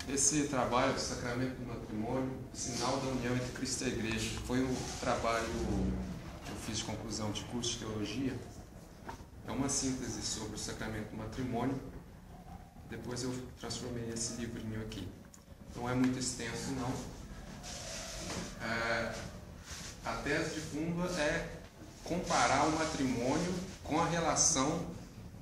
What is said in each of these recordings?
Esse trabalho do sacramento do matrimônio, sinal da união entre Cristo e a Igreja, foi um trabalho que eu fiz de conclusão de curso de teologia. É uma síntese sobre o sacramento do matrimônio. Depois eu transformei esse livrinho aqui. Não é muito extenso, não. A tese de fundo é comparar o matrimônio com a relação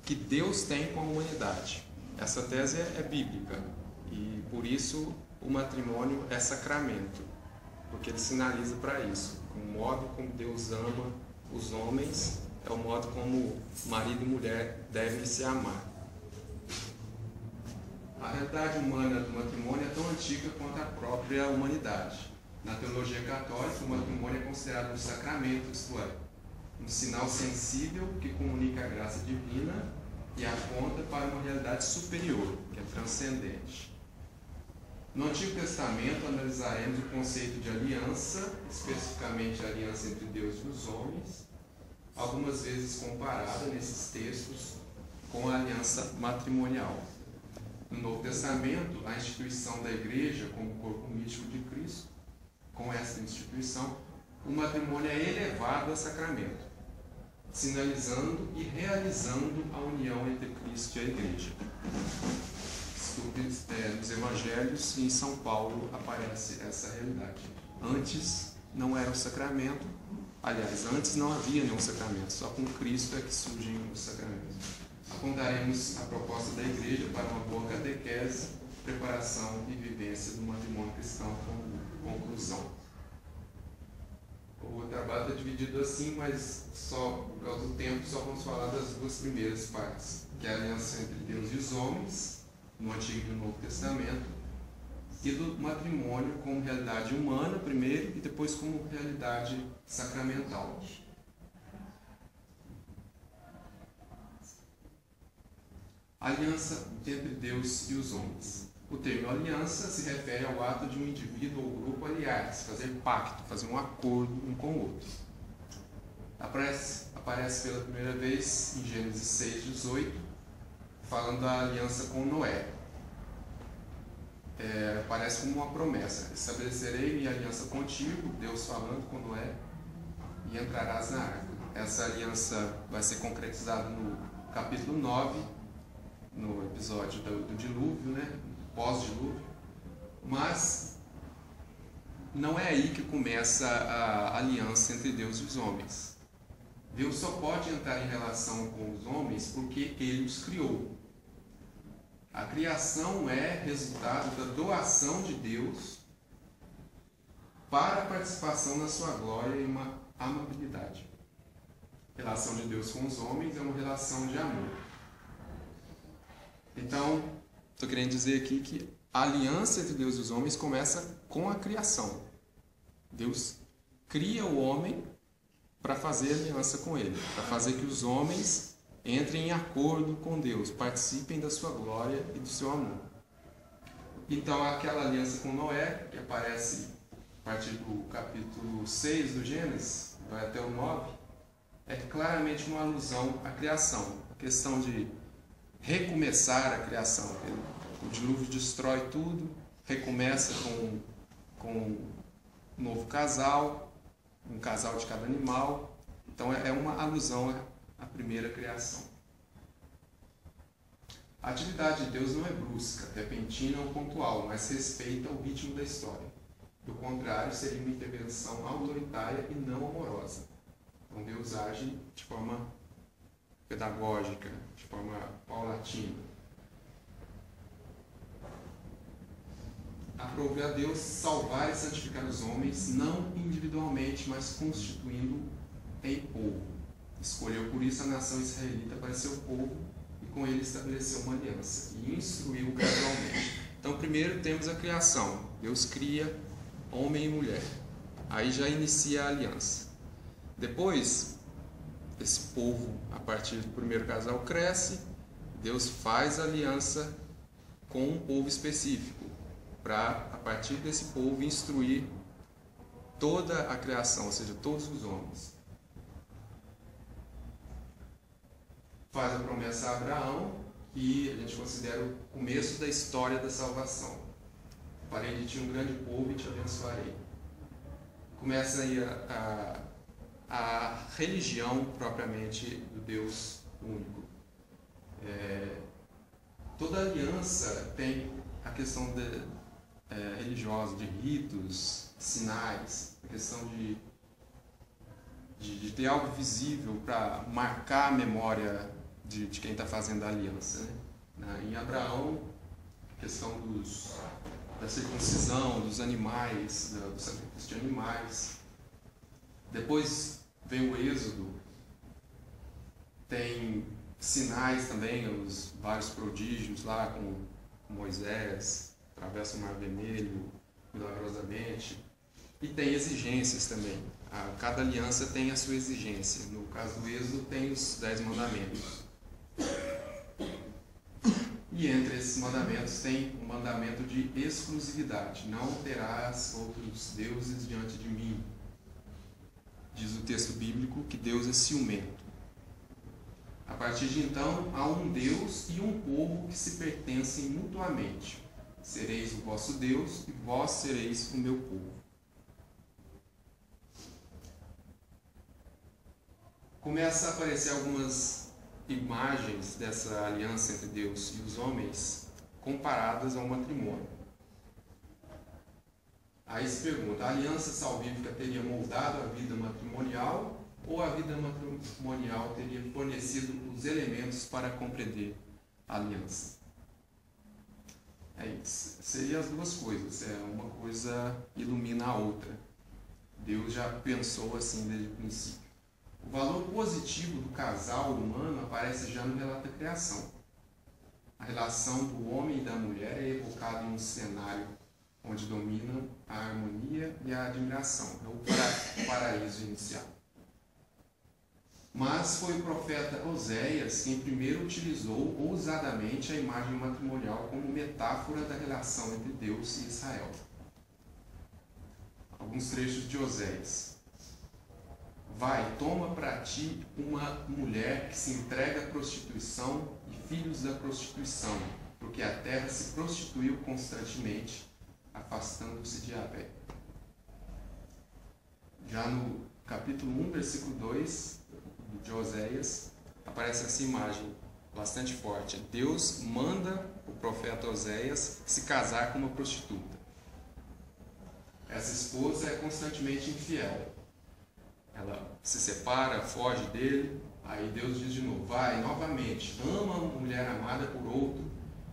que Deus tem com a humanidade. Essa tese é bíblica e, por isso, o matrimônio é sacramento, porque ele sinaliza para isso. O modo como Deus ama os homens é o modo como marido e mulher devem se amar. A realidade humana do matrimônio é tão antiga quanto a própria humanidade. Na teologia católica, o matrimônio é considerado um sacramento, isto é, um sinal sensível que comunica a graça divina e aponta para uma realidade superior, que é transcendente. No Antigo Testamento, analisaremos o conceito de aliança, especificamente a aliança entre Deus e os homens, algumas vezes comparada nesses textos com a aliança matrimonial. No Novo Testamento, a instituição da Igreja como corpo místico de Cristo, com essa instituição, o matrimônio é elevado a sacramento, sinalizando e realizando a união entre Cristo e a Igreja. Nos Evangelhos e em São Paulo aparece essa realidade. Antes não era o sacramento, aliás, antes não havia nenhum sacramento, só com Cristo é que surgem os sacramentos. Apontaremos a proposta da Igreja para uma boa catequese, preparação e vivência do matrimônio cristão como conclusão. O trabalho está dividido assim, mas só por causa do tempo só vamos falar das duas primeiras partes, que é a aliança entre Deus e os homens, no Antigo e no Novo Testamento, e do matrimônio como realidade humana primeiro e depois como realidade sacramental. Aliança entre Deus e os homens. O termo aliança se refere ao ato de um indivíduo ou grupo aliar-se, fazer pacto, fazer um acordo um com o outro. Aparece pela primeira vez em Gênesis 6:18, falando da aliança com Noé. Parece como uma promessa: estabelecerei minha aliança contigo, Deus falando com Noé, e entrarás na arca. Essa aliança vai ser concretizada no capítulo 9, no episódio do dilúvio, né? Pós-dilúvio, mas não é aí que começa a aliança entre Deus e os homens. Deus só pode entrar em relação com os homens porque Ele os criou. A criação é resultado da doação de Deus para a participação na sua glória e uma amabilidade. A relação de Deus com os homens é uma relação de amor. Então, estou querendo dizer aqui que a aliança entre Deus e os homens começa com a criação. Deus cria o homem para fazer aliança com Ele, para fazer que os homens entrem em acordo com Deus, participem da sua glória e do seu amor. Então, aquela aliança com Noé, que aparece a partir do capítulo 6 do Gênesis, vai até o 9, é claramente uma alusão à criação, a questão de recomeçar a criação. O dilúvio destrói tudo, recomeça com um novo casal, um casal de cada animal. Então é uma alusão à primeira criação. A atividade de Deus não é brusca, repentina ou pontual, mas respeita o ritmo da história. Do contrário, seria uma intervenção autoritária e não amorosa. Então Deus age de forma pedagógica, de forma paulatina. Aprove a Deus salvar e santificar os homens, não individualmente, mas constituindo em povo. Escolheu por isso a nação israelita para seu povo e com ele estabeleceu uma aliança e instruiu gradualmente. Então, primeiro temos a criação. Deus cria homem e mulher. Aí já inicia a aliança. Depois, esse povo, a partir do primeiro casal, cresce. Deus faz aliança com um povo específico, para, a partir desse povo, instruir toda a criação, ou seja, todos os homens. Faz a promessa a Abraão, que a gente considera o começo da história da salvação. farei de ti um grande povo e te abençoarei. Começa aí a religião propriamente do Deus único. Toda aliança tem a questão religiosa, de ritos, sinais, a questão de ter algo visível para marcar a memória de quem está fazendo a aliança, né? Em Abraão, a questão da circuncisão, dos animais, do sacrifício de animais. Depois vem o Êxodo, tem sinais também, os vários prodígios lá com Moisés, atravessa o Mar Vermelho milagrosamente, e tem exigências também. Cada aliança tem a sua exigência. No caso do Êxodo tem os 10 mandamentos. E entre esses mandamentos tem o mandamento de exclusividade. Não terás outros deuses diante de mim. Diz o texto bíblico que Deus é ciumento. A partir de então, há um Deus e um povo que se pertencem mutuamente. Sereis o vosso Deus e vós sereis o meu povo. Começa a aparecer algumas imagens dessa aliança entre Deus e os homens comparadas ao matrimônio. Aí se pergunta, a aliança salvífica teria moldado a vida matrimonial ou a vida matrimonial teria fornecido os elementos para compreender a aliança? Seria as duas coisas, uma coisa ilumina a outra. Deus já pensou assim desde o princípio. O valor positivo do casal humano aparece já no relato da criação. A relação do homem e da mulher é evocada em um cenário onde dominam a harmonia e a admiração. É o paraíso inicial. Mas foi o profeta Oséias quem primeiro utilizou ousadamente a imagem matrimonial como metáfora da relação entre Deus e Israel. Alguns trechos de Oséias. Vai, toma para ti uma mulher que se entrega à prostituição e filhos da prostituição, porque a terra se prostituiu constantemente, afastando-se de Yahvé. Já no capítulo 1, versículo 2 de Oséias, aparece essa imagem bastante forte. Deus manda o profeta Oséias se casar com uma prostituta. Essa esposa é constantemente infiel. Ela se separa, foge dele, aí Deus diz de novo, vai novamente, ama a mulher amada por outro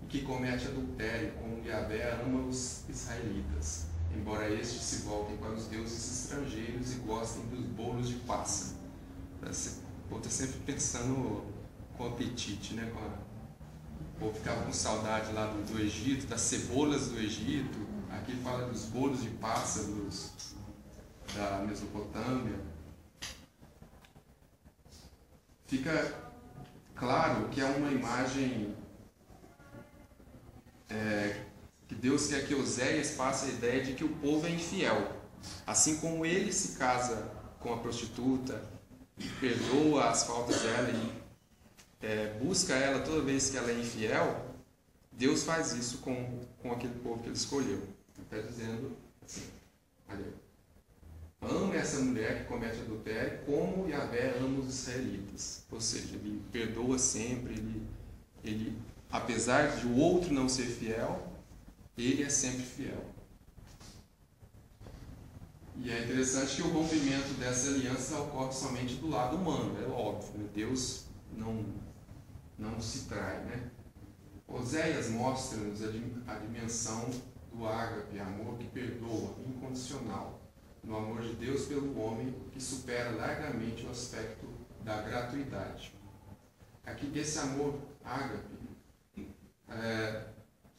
e que comete adultério, como Yahvé ama os israelitas, embora estes se voltem para os deuses estrangeiros e gostem dos bolos de passa. O povo está sempre pensando com apetite, né? O povo ficava com saudade lá do Egito, das cebolas do Egito, aqui fala dos bolos de passa da Mesopotâmia. Fica claro que é uma imagem que Deus quer que Oséias passe a ideia de que o povo é infiel. Assim como ele se casa com a prostituta, perdoa as faltas dela e busca ela toda vez que ela é infiel, Deus faz isso com aquele povo que ele escolheu. Ele está dizendo assim, ama essa mulher que comete adultério como Yahvé ama os israelitas. Ou seja, ele perdoa sempre, ele apesar de o outro não ser fiel, ele é sempre fiel. E é interessante que o rompimento dessa aliança ocorre somente do lado humano, é óbvio, né? Deus não se trai, né? Oséias mostra-nos a dimensão do ágape, amor que perdoa, incondicional, no amor de Deus pelo homem, que supera largamente o aspecto da gratuidade. Aqui, esse amor ágape,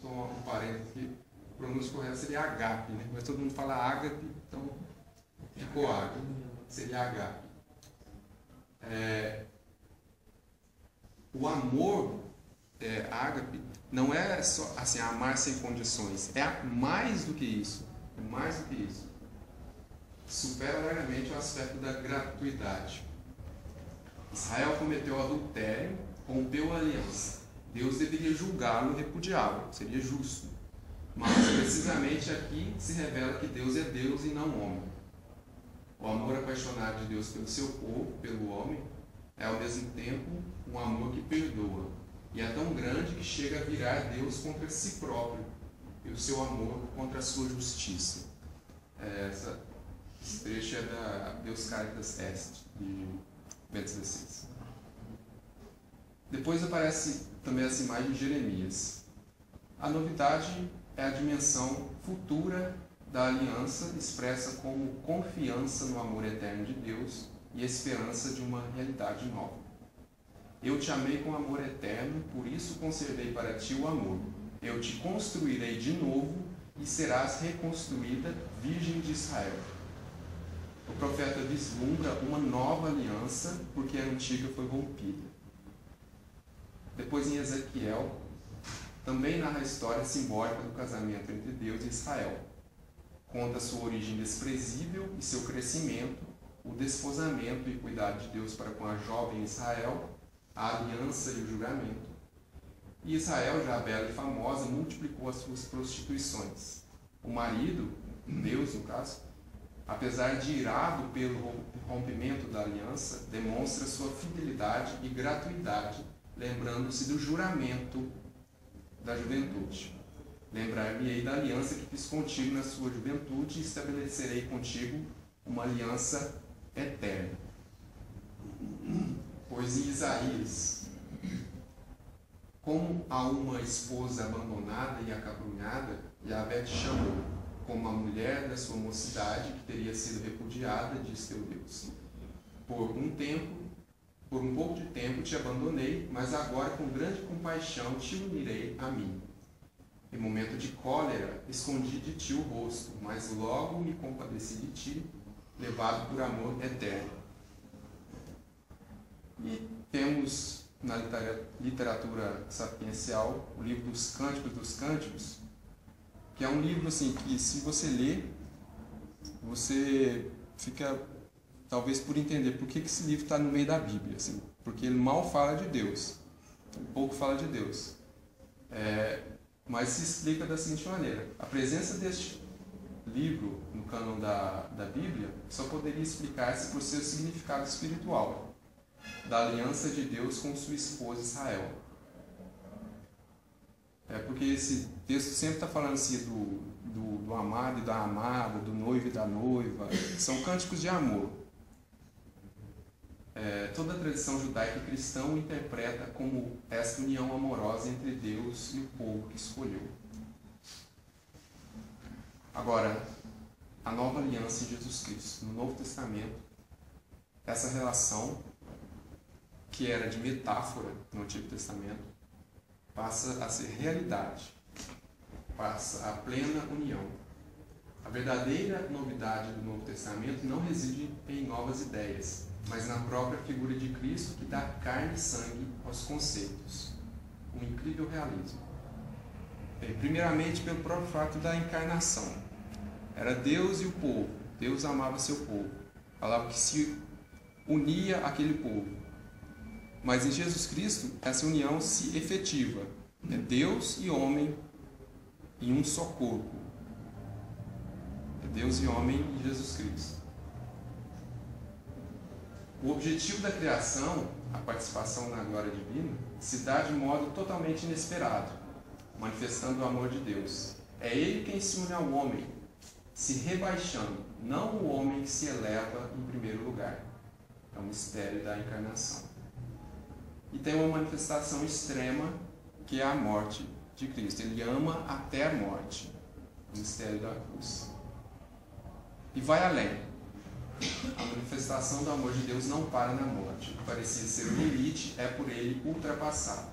só um parênteses aqui, a pronúncia correta seria agape, né? Mas todo mundo fala ágape, então ficou ágape, seria agape. O amor ágape não é só assim, amar sem condições, é mais do que isso, supera largamente o aspecto da gratuidade. Israel cometeu adultério, rompeu a aliança. Deus deveria julgá-lo e repudiá-lo, seria justo. Mas precisamente aqui se revela que Deus é Deus e não homem. O amor apaixonado de Deus pelo seu povo, pelo homem, é ao mesmo tempo um amor que perdoa. E é tão grande que chega a virar Deus contra si próprio e o seu amor contra a sua justiça. Esse trecho é da Deus Caritas Est, de Bento XVI. Depois aparece também essa imagem de Jeremias. A novidade é a dimensão futura da aliança, expressa como confiança no amor eterno de Deus e esperança de uma realidade nova. Eu te amei com amor eterno, por isso conservei para ti o amor. Eu te construirei de novo e serás reconstruída, Virgem de Israel. O profeta vislumbra uma nova aliança, porque a antiga foi rompida. Depois, em Ezequiel, também narra a história simbólica do casamento entre Deus e Israel. Conta sua origem desprezível e seu crescimento, o desposamento e cuidado de Deus para com a jovem Israel, a aliança e o julgamento. E Israel, já bela e famosa, multiplicou as suas prostituições. O marido, Deus no caso, apesar de irado pelo rompimento da aliança, demonstra sua fidelidade e gratuidade, lembrando-se do juramento da juventude. Lembrar-me-ei da aliança que fiz contigo na sua juventude e estabelecerei contigo uma aliança eterna. Pois em Isaías, como a uma esposa abandonada e acabrunhada, Yahvé te chamou, como a mulher da sua mocidade que teria sido repudiada, diz teu Deus. Por um pouco de tempo te abandonei, mas agora com grande compaixão te unirei a mim. Em momento de cólera, escondi de ti o rosto, mas logo me compadeci de ti, levado por amor eterno. E temos na literatura sapiencial o livro dos Cânticos, que é um livro assim, que se você ler, você fica talvez por entender por que esse livro está no meio da Bíblia, assim, porque ele mal fala de Deus, pouco fala de Deus. Mas se explica da seguinte maneira: a presença deste livro no cânon da Bíblia só poderia explicar-se por seu significado espiritual, da aliança de Deus com sua esposa Israel. Porque esse texto sempre está falando assim do amado e da amada, do noivo e da noiva. São cânticos de amor. Toda a tradição judaica e cristã o interpreta como esta união amorosa entre Deus e o povo que escolheu. Agora, a nova aliança em Jesus Cristo. No Novo Testamento, essa relação, que era de metáfora no Antigo Testamento, passa a ser realidade, passa a plena união. A verdadeira novidade do Novo Testamento não reside em novas ideias, mas na própria figura de Cristo que dá carne e sangue aos conceitos. Um incrível realismo. Primeiramente pelo próprio fato da encarnação. Era Deus e o povo. Deus amava seu povo. Falava que se unia aquele povo. Mas em Jesus Cristo, essa união se efetiva. É Deus e homem em um só corpo. É Deus e homem em Jesus Cristo. O objetivo da criação, a participação na glória divina, se dá de modo totalmente inesperado, manifestando o amor de Deus. É Ele quem se une ao homem, se rebaixando, não o homem que se eleva em primeiro lugar. É o mistério da encarnação. E tem uma manifestação extrema, que é a morte de Cristo. Ele ama até a morte, o mistério da cruz. E vai além. A manifestação do amor de Deus não para na morte. O que parecia ser o limite é por ele ultrapassado.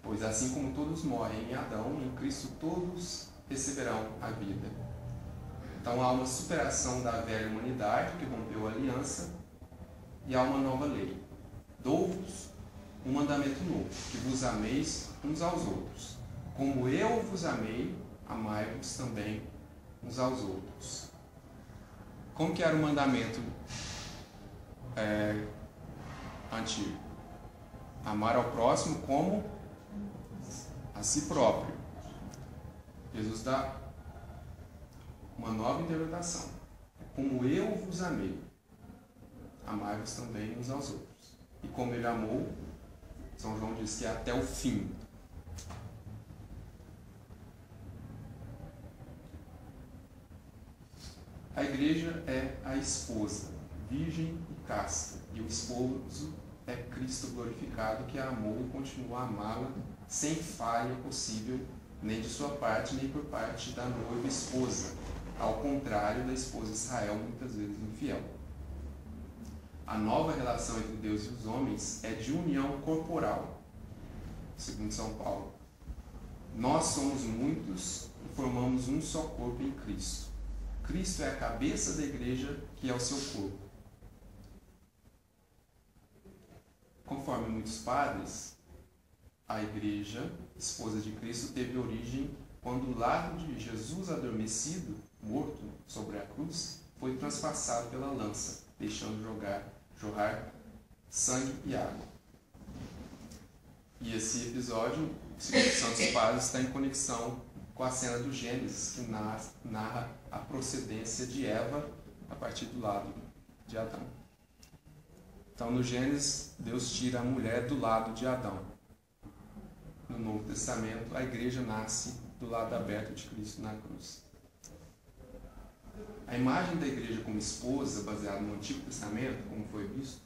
Pois assim como todos morrem em Adão, em Cristo todos receberão a vida. Então há uma superação da velha humanidade que rompeu a aliança e há uma nova lei. Dou-vos um mandamento novo, que vos ameis uns aos outros. Como eu vos amei, amai-vos também uns aos outros. Como que era o mandamento antigo? Amar ao próximo como a si próprio. Jesus dá uma nova interpretação. Como eu vos amei, amai-vos também uns aos outros. E como ele amou, São João diz que é até o fim. A igreja é a esposa, virgem e casta, e o esposo é Cristo glorificado, que a amou e continua a amá-la sem falha possível, nem de sua parte, nem por parte da noiva esposa, ao contrário da esposa Israel, muitas vezes infiel. A nova relação entre Deus e os homens é de união corporal, segundo São Paulo. Nós somos muitos e formamos um só corpo em Cristo. Cristo é a cabeça da igreja, que é o seu corpo. Conforme muitos padres, a igreja, esposa de Cristo, teve origem quando o lado de Jesus adormecido, morto sobre a cruz, foi transpassado pela lança, deixando jorrar sangue e água. E esse episódio, segundo os Santos Padres, está em conexão com a cena do Gênesis, que narra a procedência de Eva a partir do lado de Adão. Então, no Gênesis, Deus tira a mulher do lado de Adão. No Novo Testamento, a igreja nasce do lado aberto de Cristo na cruz. A imagem da igreja como esposa, baseada no Antigo Testamento, como foi visto,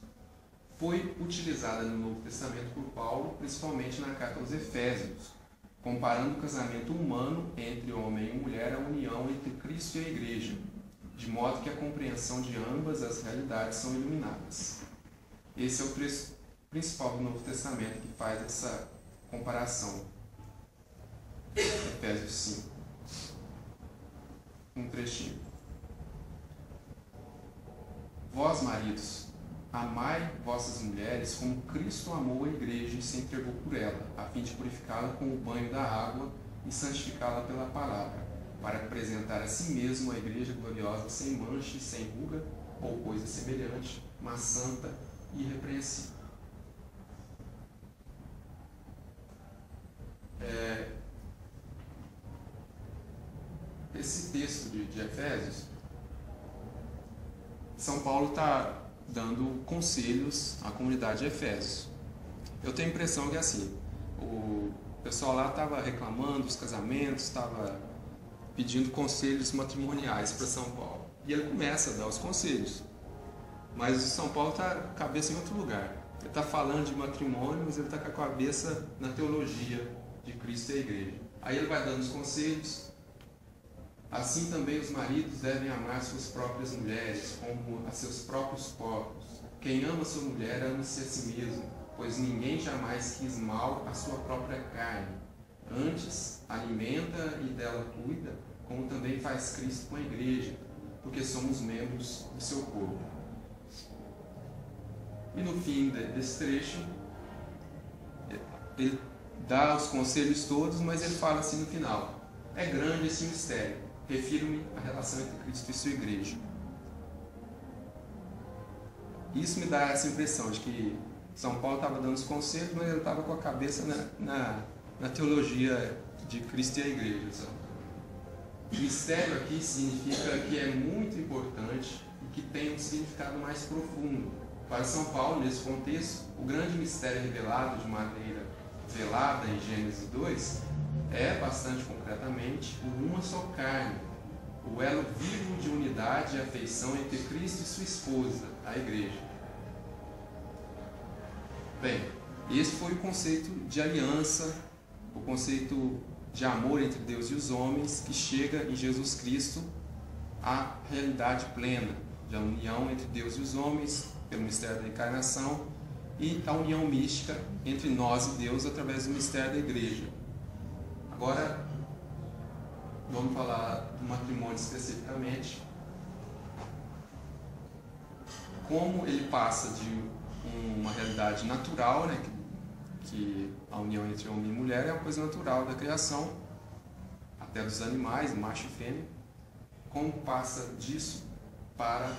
foi utilizada no Novo Testamento por Paulo, principalmente na carta aos Efésios, comparando o casamento humano entre homem e mulher à união entre Cristo e a igreja, de modo que a compreensão de ambas as realidades são iluminadas. Esse é o trecho principal do Novo Testamento que faz essa comparação. Efésios 5. Um trechinho. Vós, maridos, amai vossas mulheres como Cristo amou a igreja e se entregou por ela, a fim de purificá-la com o banho da água e santificá-la pela palavra, para apresentar a si mesmo a igreja gloriosa, sem mancha e sem ruga ou coisa semelhante, mas santa e irrepreensível. Esse texto de Efésios, São Paulo está dando conselhos à comunidade de Efésios. Eu tenho a impressão que assim, o pessoal lá estava reclamando dos casamentos, estava pedindo conselhos matrimoniais para São Paulo. E ele começa a dar os conselhos. Mas o São Paulo está com a cabeça em outro lugar. Ele está falando de matrimônio, mas ele está com a cabeça na teologia de Cristo e a igreja. Aí ele vai dando os conselhos. Assim também os maridos devem amar suas próprias mulheres, como a seus próprios corpos. Quem ama sua mulher, ama-se a si mesmo, pois ninguém jamais quis mal à sua própria carne. Antes, alimenta e dela cuida, como também faz Cristo com a igreja, porque somos membros do seu corpo. E no fim desse trecho, ele dá os conselhos todos, mas ele fala assim no final: é grande esse mistério, refiro-me à relação entre Cristo e sua igreja. Isso me dá essa impressão de que São Paulo estava dando os conselhos, mas ele estava com a cabeça na teologia de Cristo e a igreja. Sabe? Mistério aqui significa que é muito importante e que tem um significado mais profundo. Para São Paulo, nesse contexto, o grande mistério revelado de maneira velada em Gênesis 2 é, bastante concretamente, uma só carne, o elo vivo de unidade e afeição entre Cristo e sua esposa, a igreja. Bem, esse foi o conceito de aliança, o conceito de amor entre Deus e os homens, que chega em Jesus Cristo à realidade plena, de a união entre Deus e os homens, pelo mistério da encarnação, e a união mística entre nós e Deus através do mistério da igreja. Agora, vamos falar do matrimônio especificamente. Como ele passa de uma realidade natural, né, que a união entre homem e mulher é uma coisa natural da criação, até dos animais, macho e fêmea, como passa disso para o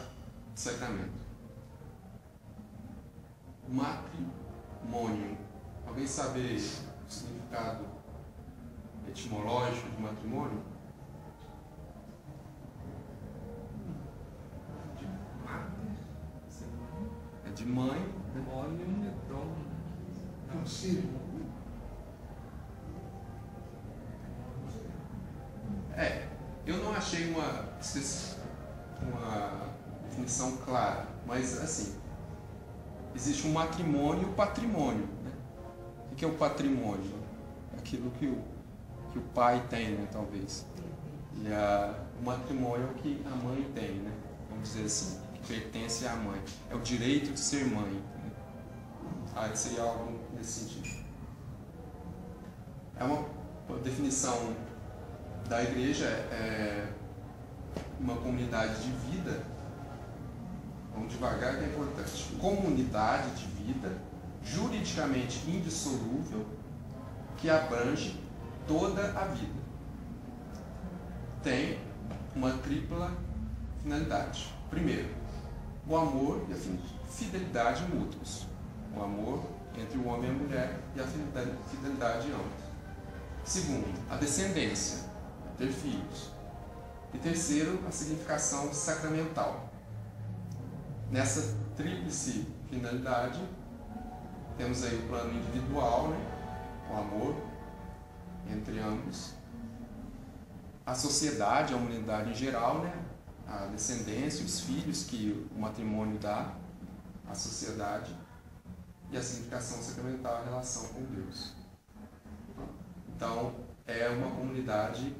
sacramento. Matrimônio. Alguém sabe o significado etimológico de matrimônio? De mater, É de mãe. demônio, medron. Concílio. Eu não achei uma definição clara, mas assim, existe um matrimônio e o patrimônio, né? O que é o patrimônio? Aquilo que o pai tem, né, talvez. E o matrimônio é o que a mãe tem, né? Vamos dizer assim, que pertence à mãe. É o direito de ser mãe. Né? Seria algo nesse sentido. É uma definição da igreja, uma comunidade de vida. Vamos devagar, que é importante. Comunidade de vida, juridicamente indissolúvel, que abrange toda a vida. Tem uma tripla finalidade. Primeiro, o amor e a fidelidade mútuos. O amor entre o homem e a mulher e a fidelidade ambos. Segundo, a descendência, ter filhos. E terceiro, a significação sacramental. Nessa tríplice finalidade, temos aí o plano individual, né? O amor entre ambos, a sociedade, a humanidade em geral, né? A descendência, os filhos que o matrimônio dá à sociedade, e a significação sacramental, a relação com Deus. Então, é uma comunidade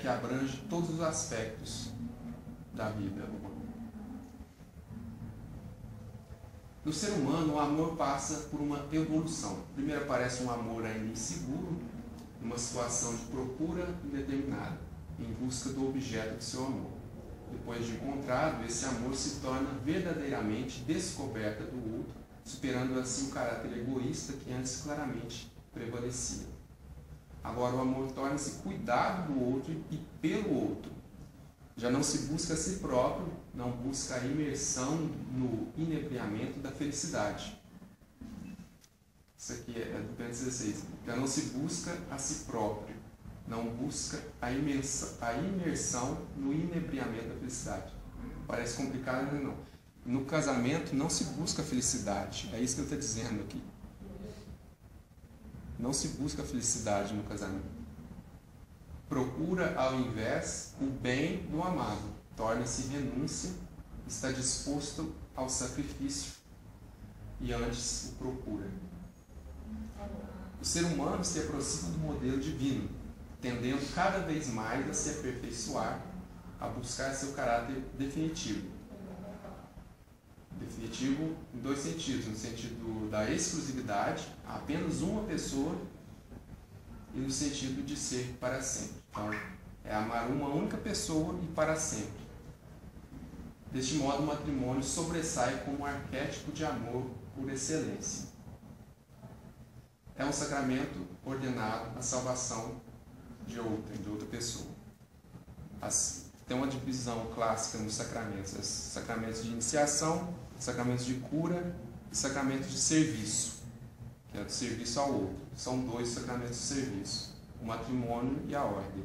que abrange todos os aspectos da vida humana. No ser humano, o amor passa por uma evolução. Primeiro aparece um amor ainda inseguro, numa situação de procura indeterminada, em busca do objeto de seu amor. Depois de encontrado, esse amor se torna verdadeiramente descoberta do outro, superando assim o caráter egoísta que antes claramente prevalecia. Agora o amor torna-se cuidado do outro e pelo outro. Já não se busca a si próprio, não busca a imersão no inebriamento da felicidade. Isso aqui é do Bento XVI. Já não se busca a si próprio, não busca a imersão no inebriamento da felicidade. Parece complicado, mas não. No casamento não se busca a felicidade. É isso que eu estou dizendo aqui. Não se busca a felicidade no casamento. Procura, ao invés, o bem do amado. Torna-se renúncia, está disposto ao sacrifício e antes o procura. O ser humano se aproxima do modelo divino, tendendo cada vez mais a se aperfeiçoar, a buscar seu caráter definitivo. Definitivo em dois sentidos, no sentido da exclusividade, apenas uma pessoa, e no sentido de ser para sempre. Então, é amar uma única pessoa e para sempre. Deste modo, o matrimônio sobressai como um arquétipo de amor por excelência. É um sacramento ordenado à salvação de outra pessoa. Tem uma divisão clássica nos sacramentos: os sacramentos de iniciação, sacramentos de cura e sacramentos de serviço, que é do serviço ao outro. São dois sacramentos de serviço: o matrimônio e a ordem,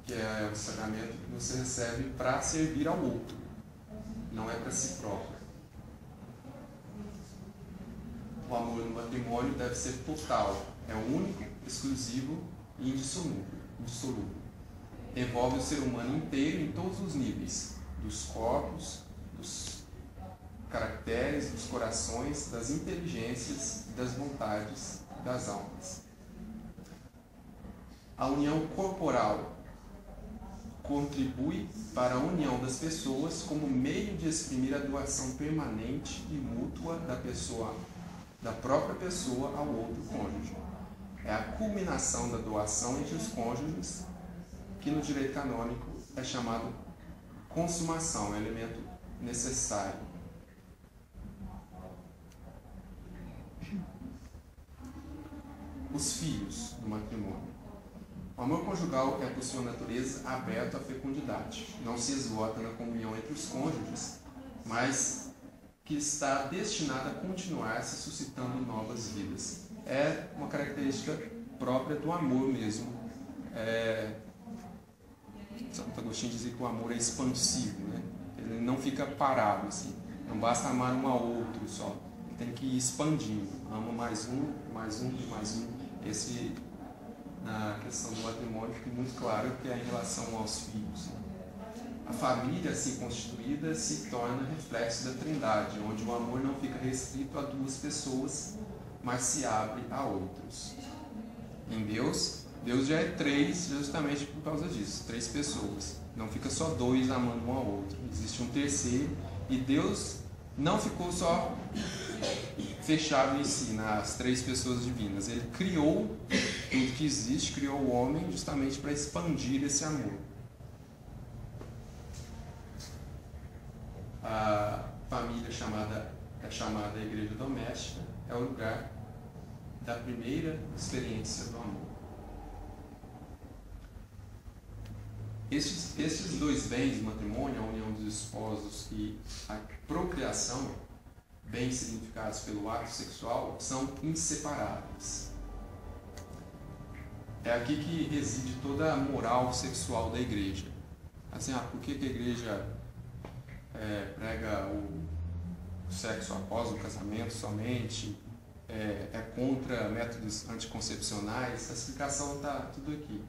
que é o sacramento que você recebe para servir ao outro, não é para si próprio. O amor no matrimônio deve ser total, é único, exclusivo e indissolúvel. Envolve o ser humano inteiro em todos os níveis, dos corpos, dos caracteres, dos corações, das inteligências, das vontades, das almas. A união corporal contribui para a união das pessoas como meio de exprimir a doação permanente e mútua da própria pessoa ao outro cônjuge. É a culminação da doação entre os cônjuges, que no direito canônico é chamado consumação, é um elemento necessário. Os filhos do matrimônio. O amor conjugal é, por sua natureza, aberto à fecundidade. Não se esgota na comunhão entre os cônjuges, mas que está destinado a continuar se suscitando novas vidas. é uma característica própria do amor mesmo. Santo Agostinho dizia que o amor é expansivo, né? Ele não fica parado assim. Não basta amar um ao outro só. Ele tem que ir expandindo. Ama mais um, mais um, mais um. Esse, na questão do matrimônio, fica muito claro que é em relação aos filhos. A família assim constituída se torna reflexo da Trindade, onde o amor não fica restrito a duas pessoas, mas se abre a outros. Em Deus já é três, justamente por causa disso, três pessoas. Não fica só dois amando um ao outro. Existe um terceiro, e Deus não ficou só fechado em si, nas três pessoas divinas. Ele criou tudo que existe, criou o homem justamente para expandir esse amor. A família é chamada igreja doméstica, é o lugar da primeira experiência do amor. Esses dois bens do matrimônio, a união dos esposos e a procriação, bens significados pelo ato sexual, são inseparáveis. É aqui que reside toda a moral sexual da igreja. Assim, por que a igreja prega o sexo após o casamento somente? É contra métodos anticoncepcionais? A explicação está tudo aqui.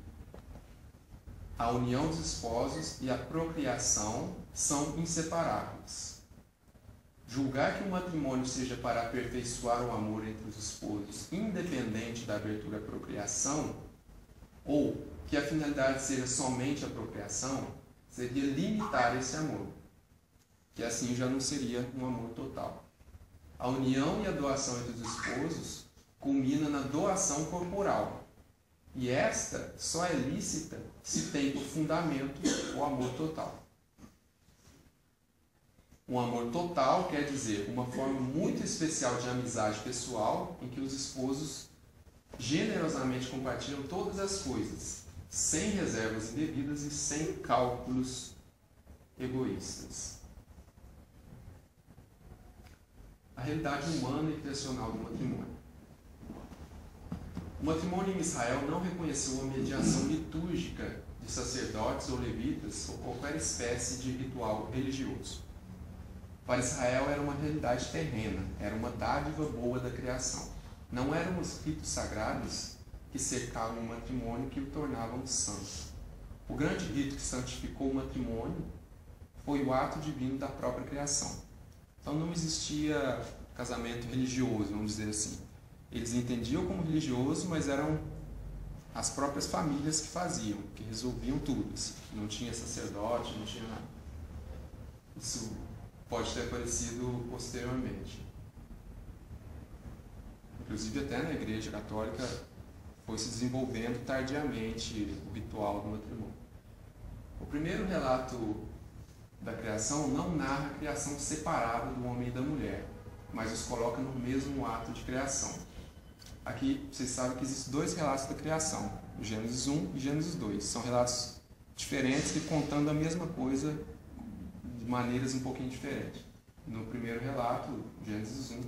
A união dos esposos e a procriação são inseparáveis. Julgar que o matrimônio seja para aperfeiçoar o amor entre os esposos, independente da abertura à procriação, ou que a finalidade seja somente a procriação, seria limitar esse amor, que assim já não seria um amor total. A união e a doação entre os esposos culmina na doação corporal, e esta só é lícita se tem por fundamento o amor total. Um amor total quer dizer uma forma muito especial de amizade pessoal em que os esposos generosamente compartilham todas as coisas, sem reservas indevidas e sem cálculos egoístas. A realidade humana e criacional do matrimônio. O matrimônio em Israel não reconheceu a mediação litúrgica de sacerdotes ou levitas ou qualquer espécie de ritual religioso. Para Israel era uma realidade terrena, era uma dádiva boa da criação. Não eram os ritos sagrados que cercavam o matrimônio que o tornavam santo. O grande rito que santificou o matrimônio foi o ato divino da própria criação. Então não existia casamento religioso, vamos dizer assim. Eles entendiam como religioso, mas eram as próprias famílias que faziam, que resolviam tudo. Assim. Não tinha sacerdote, não tinha nada. Isso pode ter aparecido posteriormente. Inclusive até na Igreja Católica foi se desenvolvendo tardiamente o ritual do matrimônio. O primeiro relato da criação não narra a criação separada do homem e da mulher, mas os coloca no mesmo ato de criação. Aqui vocês sabem que existem dois relatos da criação, Gênesis 1 e Gênesis 2. São relatos diferentes que contando a mesma coisa de maneiras um pouquinho diferentes. No primeiro relato, Gênesis 1,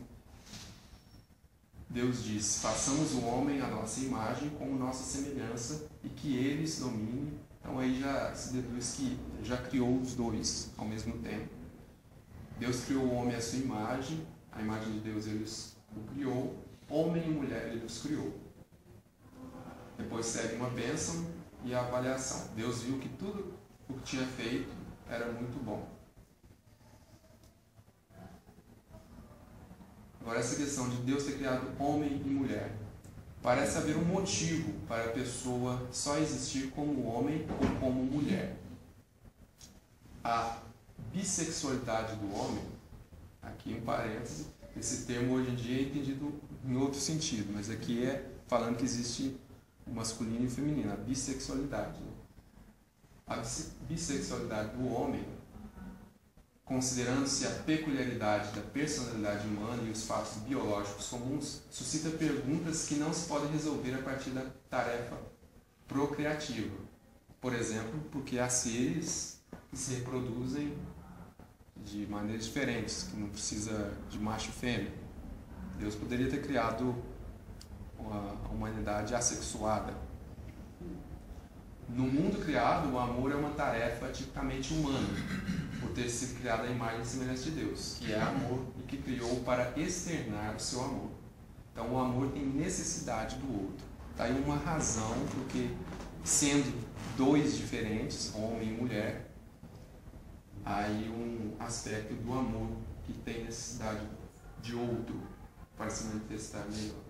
Deus diz: façamos o homem à nossa imagem, como nossa semelhança, e que eles dominem. Então aí já se deduz que já criou os dois ao mesmo tempo. Deus criou o homem à sua imagem, a imagem de Deus ele o criou, homem e mulher ele os criou. Depois segue uma bênção e a avaliação. Deus viu que tudo o que tinha feito era muito bom. Agora essa questão de Deus ter criado homem e mulher. Parece haver um motivo para a pessoa só existir como homem ou como mulher. A bissexualidade do homem, aqui em parênteses, esse termo hoje em dia é entendido em outro sentido, mas aqui é falando que existe o masculino e o feminino, a bissexualidade. A bissexualidade do homem, considerando-se a peculiaridade da personalidade humana e os fatos biológicos comuns, suscita perguntas que não se podem resolver a partir da tarefa procriativa. Por exemplo, porque há seres que se reproduzem de maneiras diferentes, que não precisa de macho e fêmea. Deus poderia ter criado a humanidade assexuada. No mundo criado, o amor é uma tarefa tipicamente humana, por ter sido criado à imagem e semelhança de Deus, que é amor e que criou para externar o seu amor. Então o amor tem necessidade do outro. Está aí uma razão porque, sendo dois diferentes, homem e mulher, há aí um aspecto do amor que tem necessidade de outro para se manifestar melhor.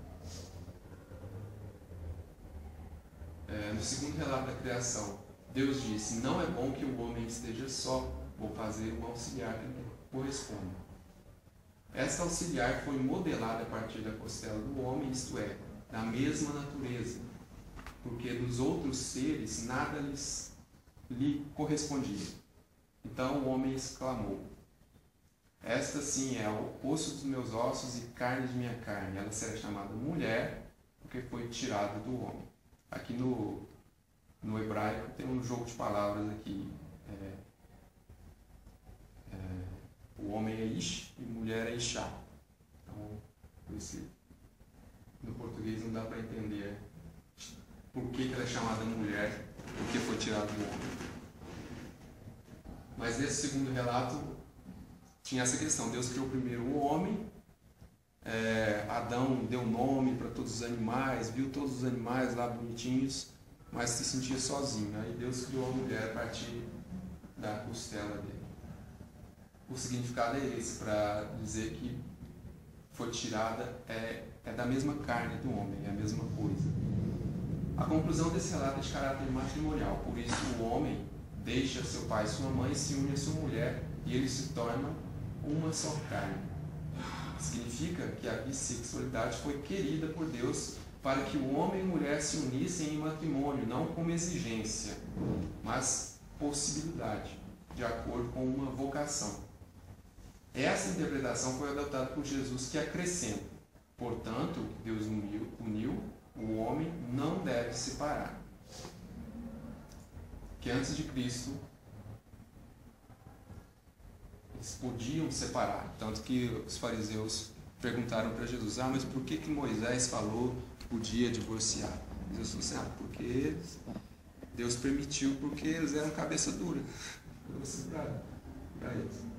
No segundo relato da criação, Deus disse: não é bom que o homem esteja só, vou fazer um auxiliar que lhe corresponda. Esta auxiliar foi modelada a partir da costela do homem, isto é, da mesma natureza, porque dos outros seres nada lhe correspondia. Então o homem exclamou: esta sim é o osso dos meus ossos e carne de minha carne. Ela será chamada mulher, porque foi tirada do homem. Aqui no hebraico tem um jogo de palavras aqui. O homem é Ish e mulher é Ishá. Então, no português não dá para entender por que ela é chamada mulher, porque foi tirada do homem. Mas nesse segundo relato tinha essa questão: Deus criou primeiro o homem, Adão deu nome para todos os animais, viu todos os animais lá bonitinhos, mas se sentia sozinho. Aí Deus criou a mulher a partir da costela dele. O significado é esse, para dizer que foi tirada, é da mesma carne do homem, é a mesma coisa. A conclusão desse relato é de caráter matrimonial, por isso o homem deixa seu pai e sua mãe, se une a sua mulher e eles se tornam uma só carne. Significa que a bissexualidade foi querida por Deus para que o homem e a mulher se unissem em matrimônio, não como exigência, mas possibilidade, de acordo com uma vocação. Essa interpretação foi adotada por Jesus, que acrescenta: portanto, Deus uniu, o homem não deve separar. Que antes de Cristo eles podiam separar, tanto que os fariseus perguntaram para Jesus: mas por que Moisés falou que podia divorciar? Jesus falou assim: porque Deus permitiu, porque eles eram cabeça dura. Para eles.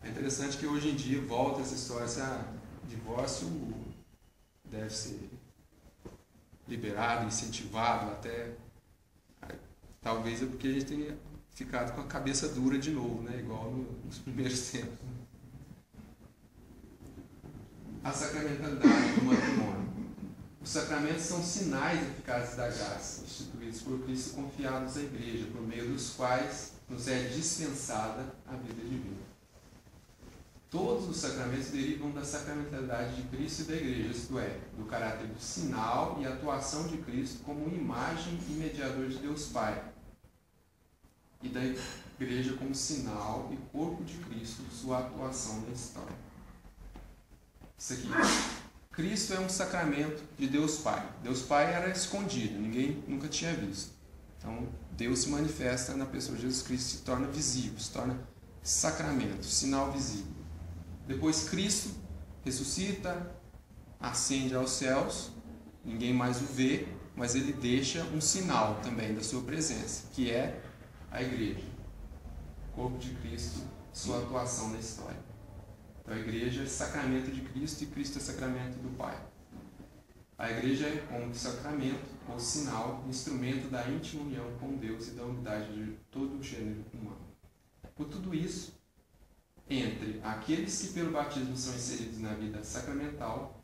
É interessante que hoje em dia volta essa história, divórcio deve ser liberado, incentivado, até talvez é porque a gente tenha ficado com a cabeça dura de novo, né? Igual nos primeiros tempos. A sacramentalidade do matrimônio. Os sacramentos são sinais eficazes da graça, instituídos por Cristo, confiados à Igreja, por meio dos quais nos é dispensada a vida divina. Todos os sacramentos derivam da sacramentalidade de Cristo e da Igreja, isto é, do caráter do sinal e atuação de Cristo como imagem e mediador de Deus Pai, e da Igreja como sinal e corpo de Cristo, sua atuação na história. Isso aqui. Cristo é um sacramento de Deus Pai. Deus Pai era escondido, ninguém nunca tinha visto. Então, Deus se manifesta na pessoa de Jesus Cristo, se torna visível, se torna sacramento, sinal visível. Depois Cristo ressuscita, ascende aos céus, ninguém mais o vê, mas ele deixa um sinal também da sua presença, que é a Igreja, o corpo de Cristo, sua atuação na história. Então a Igreja é sacramento de Cristo e Cristo é sacramento do Pai. A Igreja é como sacramento, ou sinal, instrumento da íntima união com Deus e da unidade de todo o gênero humano. Por tudo isso, entre aqueles que pelo batismo são inseridos na vida sacramental,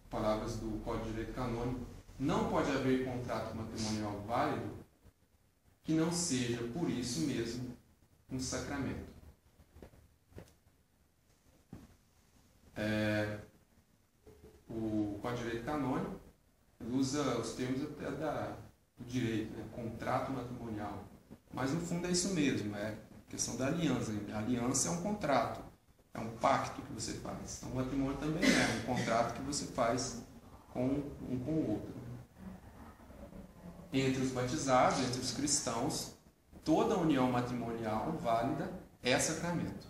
palavras do Código de Direito Canônico, não pode haver contrato matrimonial válido que não seja, por isso mesmo, um sacramento. O Código de Direito Canônico usa os termos até do direito, né? Contrato matrimonial, mas no fundo é isso mesmo, é questão da aliança. A aliança é um contrato, é um pacto que você faz. Então o matrimônio também é um contrato que você faz com um com o outro. Entre os batizados, entre os cristãos, toda união matrimonial válida é sacramento.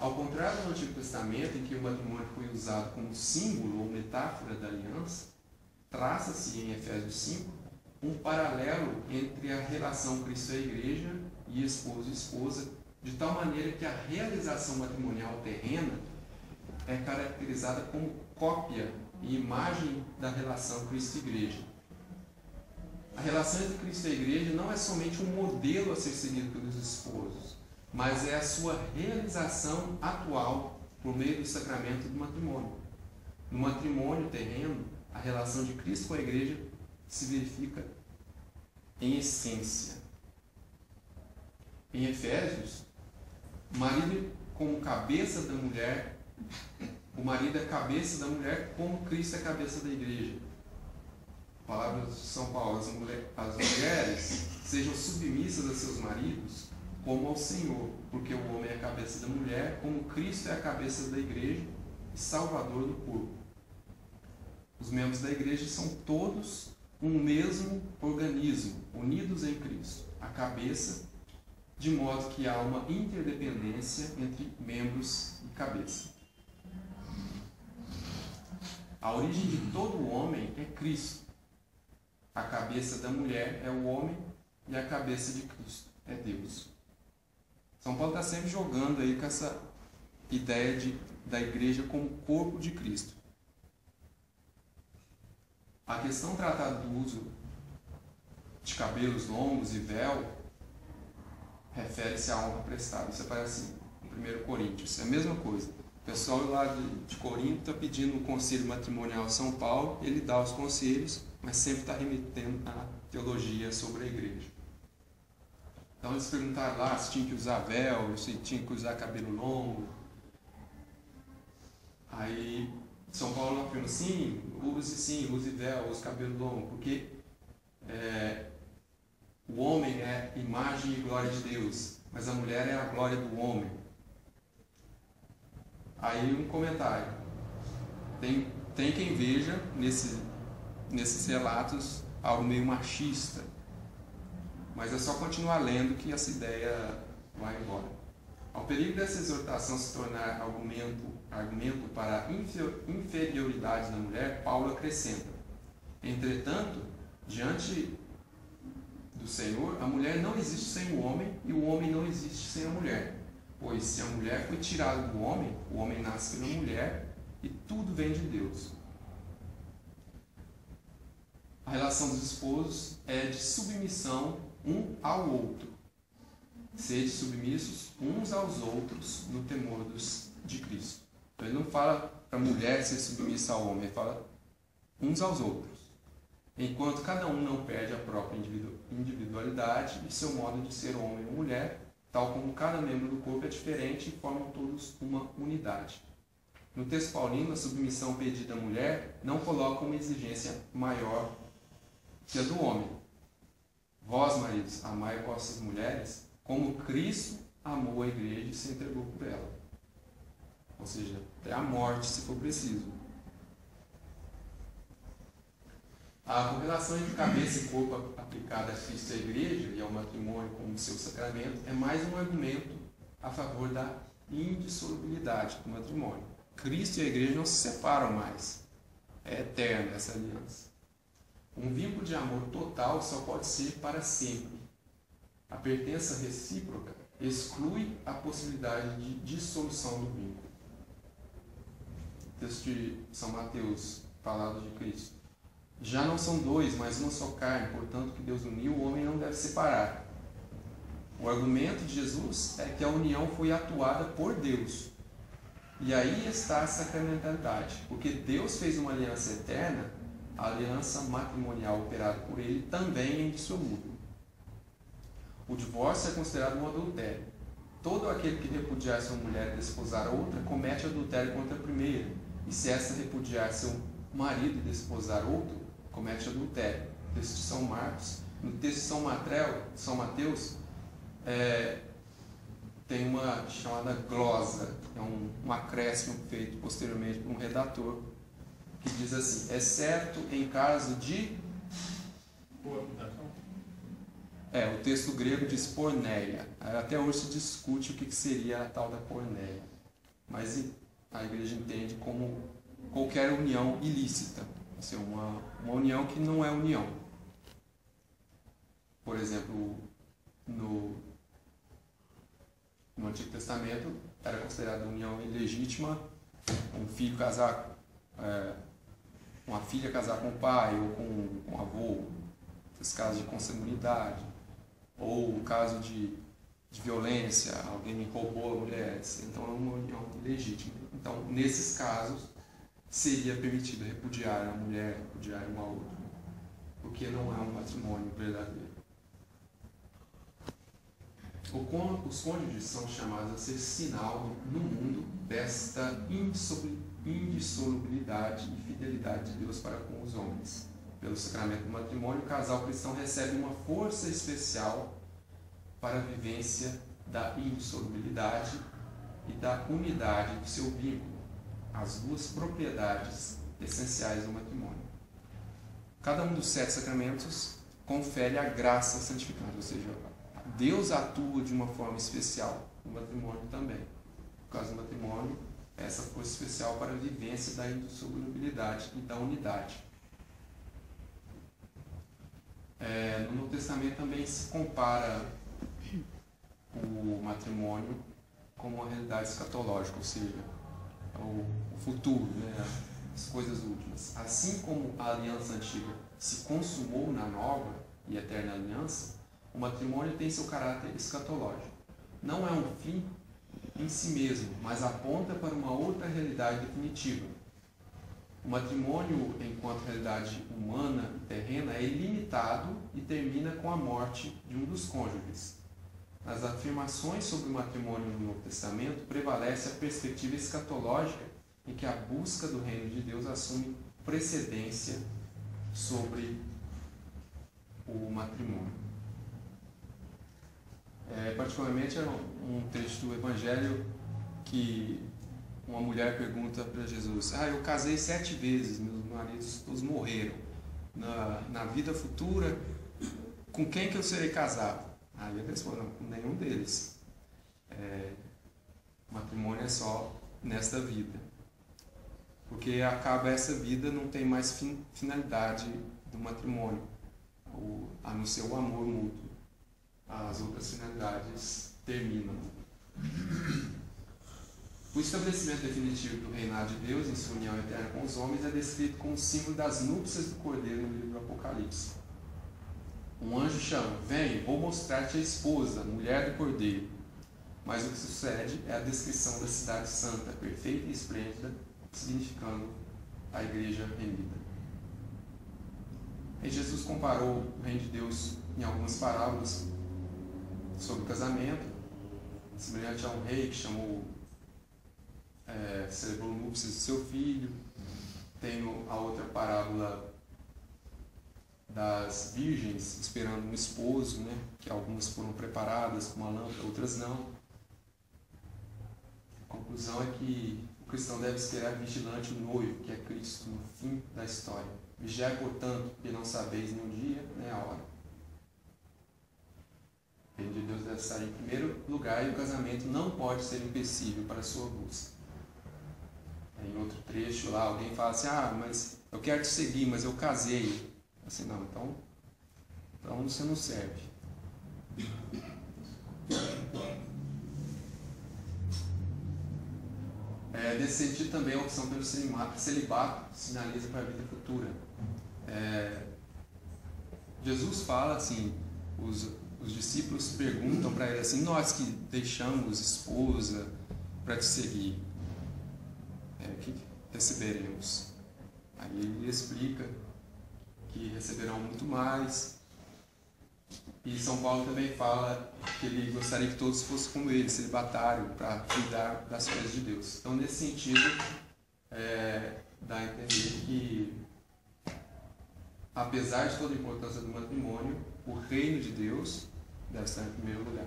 Ao contrário do Antigo Testamento, em que o matrimônio foi usado como símbolo ou metáfora da aliança, traça-se em Efésios 5 um paralelo entre a relação Cristo e a Igreja e esposo e esposa, de tal maneira que a realização matrimonial terrena é caracterizada como cópia e imagem da relação Cristo e Igreja. A relação entre Cristo e a Igreja não é somente um modelo a ser seguido pelos esposos, mas é a sua realização atual por meio do sacramento do matrimônio. No matrimônio terreno, a relação de Cristo com a Igreja se verifica em essência. Em Efésios, o marido como cabeça da mulher, o marido é cabeça da mulher como Cristo é cabeça da Igreja. Palavras de São Paulo: as mulheres sejam submissas a seus maridos como ao Senhor, porque o homem é a cabeça da mulher, como Cristo é a cabeça da Igreja e Salvador do corpo. Os membros da Igreja são todos um mesmo organismo, unidos em Cristo, a cabeça, de modo que há uma interdependência entre membros e cabeça. A origem de todo o homem é Cristo. A cabeça da mulher é o homem e a cabeça de Cristo é Deus. São Paulo está sempre jogando aí com essa ideia da igreja como corpo de Cristo. A questão tratada do uso de cabelos longos e véu refere-se à honra prestada. Isso aparece em 1 Coríntios. É a mesma coisa. O pessoal lá de Corinto está pedindo um conselho matrimonial a São Paulo, ele dá os conselhos, mas sempre está remetendo à teologia sobre a igreja. Então eles perguntaram lá se tinha que usar véu, se tinha que usar cabelo longo. Aí São Paulo afirma: sim, use véu, use cabelo longo, porque o homem é imagem e glória de Deus, mas a mulher é a glória do homem. Aí um comentário: tem quem veja nesses relatos algo meio machista, mas é só continuar lendo que essa ideia vai embora. Ao perigo dessa exortação se tornar argumento para a inferioridade da mulher, Paulo acrescenta: entretanto, diante do Senhor, a mulher não existe sem o homem e o homem não existe sem a mulher. Pois se a mulher foi tirada do homem, o homem nasce pela mulher e tudo vem de Deus. A relação dos esposos é de submissão um ao outro. Sede submissos uns aos outros no temor de Cristo. Então ele não fala para a mulher ser submissa ao homem, ele fala uns aos outros. Enquanto cada um não perde a própria individualidade e seu modo de ser homem ou mulher, tal como cada membro do corpo é diferente e formam todos uma unidade. No texto paulino, a submissão pedida à mulher não coloca uma exigência maior que a do homem. Vós, maridos, amai vossas mulheres como Cristo amou a igreja e se entregou por ela. Ou seja, até a morte, se for preciso. A correlação entre cabeça e corpo aplicada a Cristo e à igreja e ao matrimônio como seu sacramento é mais um argumento a favor da indissolubilidade do matrimônio. Cristo e a igreja não se separam mais. É eterna essa aliança. Um vínculo de amor total só pode ser para sempre. A pertença recíproca exclui a possibilidade de dissolução do vínculo. O texto de São Mateus, palavras de Cristo: já não são dois, mas uma só carne, portanto, que Deus uniu, o homem não deve separar. O argumento de Jesus é que a união foi atuada por Deus. E aí está a sacramentalidade, porque Deus fez uma aliança eterna, a aliança matrimonial operada por Ele também é indissolúvel. O divórcio é considerado um adultério. Todo aquele que repudiar sua mulher e desposar outra, comete adultério contra a primeira. E se essa repudiar seu marido e desposar outro, comete adultério. No texto de São Marcos. No texto de São Mateus, tem uma chamada glosa, é um acréscimo feito posteriormente por um redator, que diz assim: exceto em caso de... o texto grego diz porneia. Até hoje se discute o que seria a tal da porneia. mas a igreja entende como qualquer união ilícita, assim, uma união que não é união. Por exemplo, no Antigo Testamento era considerada união ilegítima um filho casar, uma filha casar com o pai ou com o avô, esse caso de consanguinidade, ou o caso de violência, alguém roubou a mulher, então é uma união ilegítima. Então, nesses casos, seria permitido repudiar a mulher, repudiar um ao outro, porque não é um matrimônio verdadeiro. Os cônjuges são chamados a ser sinal no mundo desta indissolubilidade e fidelidade de Deus para com os homens. Pelo sacramento do matrimônio, o casal cristão recebe uma força especial para a vivência da indissolubilidade e da unidade do seu vínculo, as duas propriedades essenciais do matrimônio. Cada um dos 7 sacramentos confere a graça santificante, ou seja, Deus atua de uma forma especial no matrimônio também. No caso do matrimônio, essa força especial para a vivência da indissolubilidade e da unidade. No Novo Testamento também se compara o matrimônio com uma realidade escatológica, ou seja, o futuro, né? As coisas últimas. Assim como a aliança antiga se consumou na nova e eterna aliança, o matrimônio tem seu caráter escatológico. Não é um fim em si mesmo, mas aponta para uma outra realidade definitiva. O matrimônio, enquanto realidade humana e terrena, é ilimitado e termina com a morte de um dos cônjuges. Nas afirmações sobre o matrimônio no Novo Testamento, prevalece a perspectiva escatológica em que a busca do reino de Deus assume precedência sobre o matrimônio. Particularmente é um trecho do Evangelho que uma mulher pergunta para Jesus: eu casei 7 vezes, meus maridos todos morreram. Na vida futura, com quem que eu serei casado? Aí ele responde: com nenhum deles. O matrimônio é só nesta vida. Porque acaba essa vida, não tem mais finalidade do matrimônio, a não ser o amor mútuo. As outras finalidades terminam. O estabelecimento definitivo do reinado de Deus em sua união eterna com os homens é descrito como o símbolo das núpcias do Cordeiro no livro do Apocalipse. Um anjo chama: vem, vou mostrar-te a esposa, a mulher do Cordeiro. Mas o que sucede é a descrição da cidade santa, perfeita e esplêndida, significando a igreja remida. E Jesus comparou o reino de Deus em algumas parábolas sobre o casamento, semelhante a um rei que celebrou núpcias de seu filho. Tem a outra parábola das virgens esperando um esposo, né? Que algumas foram preparadas com uma lâmpada, outras não. A conclusão é que o cristão deve esperar vigilante o noivo, que é Cristo, no fim da história. Vigiai, portanto, porque não sabeis nem o dia nem a hora. O reino de Deus deve estar em primeiro lugar e o casamento não pode ser empecilho para a sua busca. Em outro trecho lá, alguém fala assim: mas eu quero te seguir, mas eu casei. Assim, não, então você não serve. Nesse sentido também a opção pelo celibato sinaliza para a vida futura. Jesus fala assim, os discípulos perguntam para ele assim: nós que deixamos esposa para te seguir, o que receberemos? Aí ele explica que receberão muito mais. E São Paulo também fala que ele gostaria que todos fossem como ele, celibatário, para cuidar das coisas de Deus. Então, nesse sentido, dá a entender que, apesar de toda a importância do matrimônio, o reino de Deus deve estar em primeiro lugar.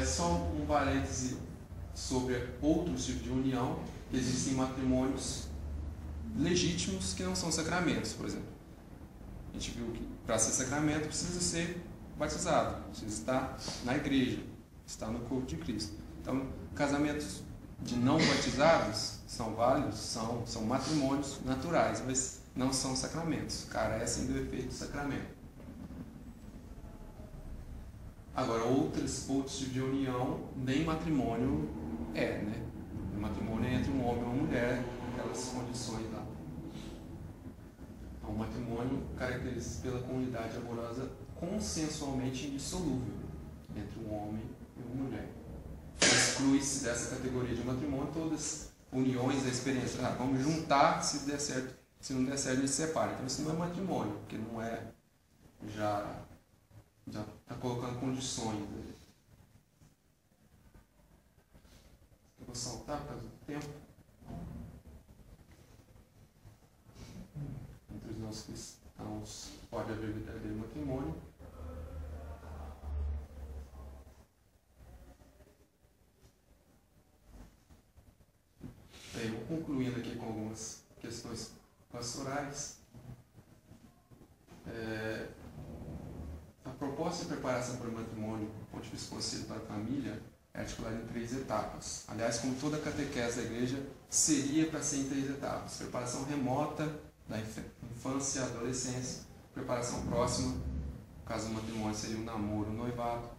Só um parêntese sobre outros tipos de união. Existem matrimônios legítimos que não são sacramentos, por exemplo. A gente viu que para ser sacramento precisa ser batizado, precisa estar na igreja, estar no corpo de Cristo. Então, casamentos de não batizados são válidos, são matrimônios naturais, mas não são sacramentos, carecem do efeito do sacramento. Agora, outros tipos de união, nem matrimônio né? O matrimônio é entre um homem e uma mulher, com aquelas condições lá. Então, o matrimônio caracteriza-se pela comunidade amorosa consensualmente indissolúvel entre um homem e uma mulher. Exclui-se dessa categoria de matrimônio todas as uniões da experiência. Vamos juntar, se der certo, se não der certo, a gente separa. Então, isso não é matrimônio, porque não é já está colocando condições. Eu vou saltar por causa do tempo. Entre os nossos cristãos pode haver verdadeiro matrimônio. Bem, vou concluindo aqui com algumas questões pastorais. A proposta de preparação para o matrimônio, o Pontifício Conselho para a Família, é articulada em 3 etapas. Aliás, como toda a catequese da Igreja, seria para ser em 3 etapas. Preparação remota, da infância à adolescência. Preparação próxima, no caso do matrimônio, seria um namoro, um noivado.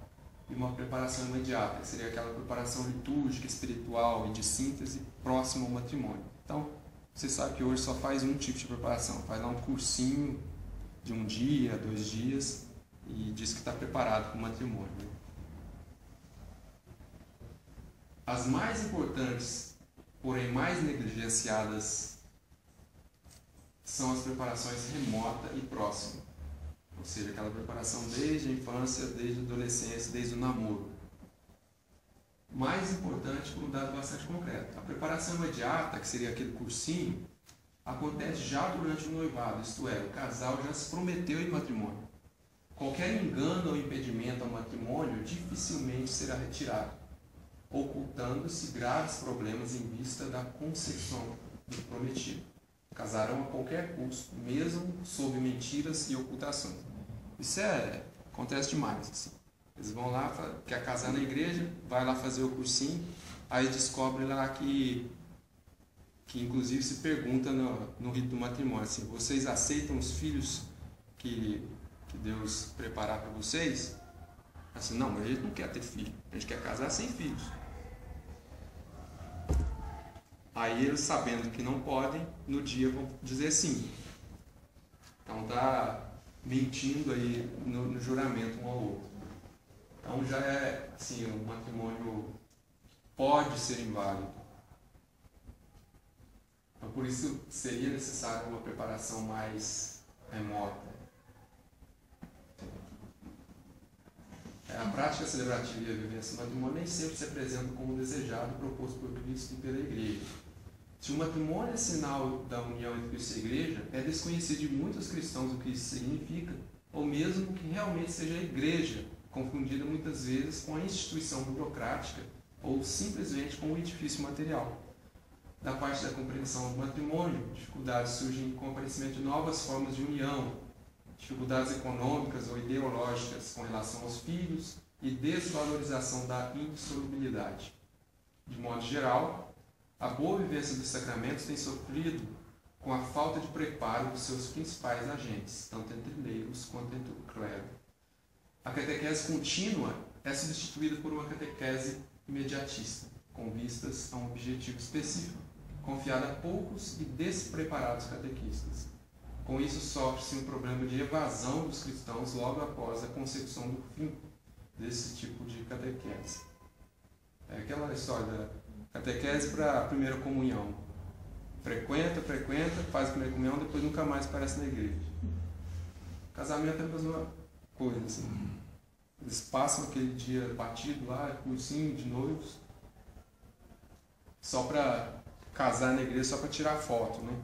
E uma preparação imediata, que seria aquela preparação litúrgica, espiritual e de síntese próxima ao matrimônio. Então, você sabe que hoje só faz um tipo de preparação. Faz lá um cursinho de 1 dia, 2 dias, e diz que está preparado para o matrimônio. As mais importantes, porém mais negligenciadas, são as preparações remota e próxima. Ou seja, aquela preparação desde a infância, desde a adolescência, desde o namoro. Mais importante por um dado bastante concreto. A preparação imediata, que seria aquele cursinho, acontece já durante o noivado, isto é, o casal já se prometeu em matrimônio. Qualquer engano ou impedimento ao matrimônio dificilmente será retirado, ocultando-se graves problemas em vista da concepção do prometido. Casarão a qualquer custo, mesmo sob mentiras e ocultações. Isso acontece demais. Assim. Eles vão lá, quer casar na igreja, vai lá fazer o cursinho, aí descobre lá que inclusive se pergunta no rito do matrimônio, assim, vocês aceitam os filhos que Deus preparar para vocês? Assim, não, mas a gente não quer ter filho, a gente quer casar sem filhos. Aí eles, sabendo que não podem, no dia vão dizer sim. Então está mentindo aí no juramento um ao outro. Então já é assim, o matrimônio pode ser inválido. Então por isso seria necessário uma preparação mais remota. A prática celebrativa e a vivência do matrimônio nem sempre se apresenta como desejado e proposto por Cristo e pela Igreja. Se o matrimônio é sinal da união entre Cristo e a Igreja, é desconhecido de muitos cristãos o que isso significa, ou mesmo que realmente seja a Igreja, confundida muitas vezes com a instituição burocrática ou simplesmente com o edifício material. Da parte da compreensão do matrimônio, dificuldades surgem com o aparecimento de novas formas de união, dificuldades econômicas ou ideológicas com relação aos filhos e desvalorização da indissolubilidade. De modo geral, a boa vivência dos sacramentos tem sofrido com a falta de preparo dos seus principais agentes, tanto entre leigos quanto entre o clero. A catequese contínua é substituída por uma catequese imediatista, com vistas a um objetivo específico, confiada a poucos e despreparados catequistas. Com isso, sofre-se um problema de evasão dos cristãos logo após a concepção do fim desse tipo de catequese. É aquela história da catequese para a primeira comunhão. Frequenta, faz a primeira comunhão, depois nunca mais aparece na igreja. Casamento é a mesma coisa. Assim. Eles passam aquele dia batido lá, cursinho de noivos, só para casar na igreja, só para tirar foto, né?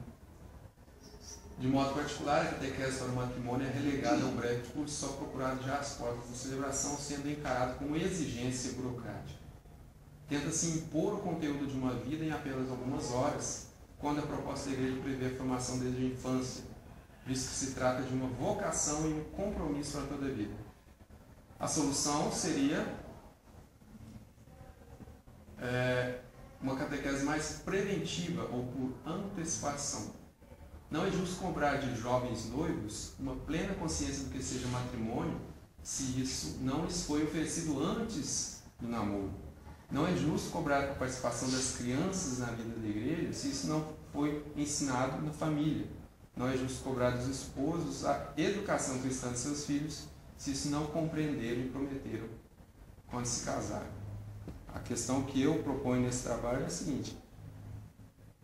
De modo particular, a catequese para o matrimônio é relegada a um breve curso só procurado já às portas da celebração, sendo encarado como exigência burocrática. Tenta-se impor o conteúdo de uma vida em apenas algumas horas, quando a proposta da igreja prevê a formação desde a infância, visto que se trata de uma vocação e um compromisso para toda a vida. A solução seria uma catequese mais preventiva ou por antecipação. Não é justo cobrar de jovens noivos uma plena consciência do que seja matrimônio se isso não lhes foi oferecido antes do namoro. Não é justo cobrar a participação das crianças na vida da igreja se isso não foi ensinado na família. Não é justo cobrar dos esposos a educação cristã de seus filhos se isso não compreenderam e prometeram quando se casaram. A questão que eu proponho nesse trabalho é a seguinte: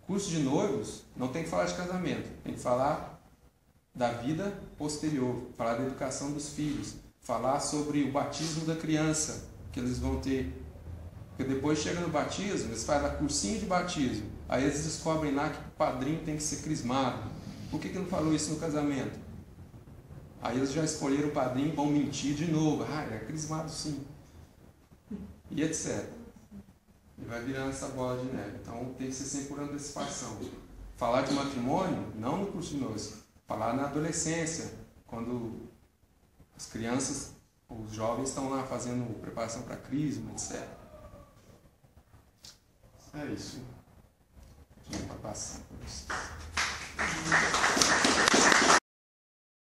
curso de noivos não tem que falar de casamento, tem que falar da vida posterior, falar da educação dos filhos, falar sobre o batismo da criança que eles vão ter. Porque depois chega no batismo, eles fazem cursinho de batismo, aí eles descobrem lá que o padrinho tem que ser crismado. Por que não falou isso no casamento? Aí eles já escolheram o padrinho, vão mentir de novo. É crismado sim. E etc. E vai virando essa bola de neve. Então tem que ser sempre por antecipação. Falar de matrimônio, não no curso de noivos. Falar na adolescência, quando as crianças, os jovens estão lá fazendo preparação para crisma, etc. É isso. Tinha para passar para vocês.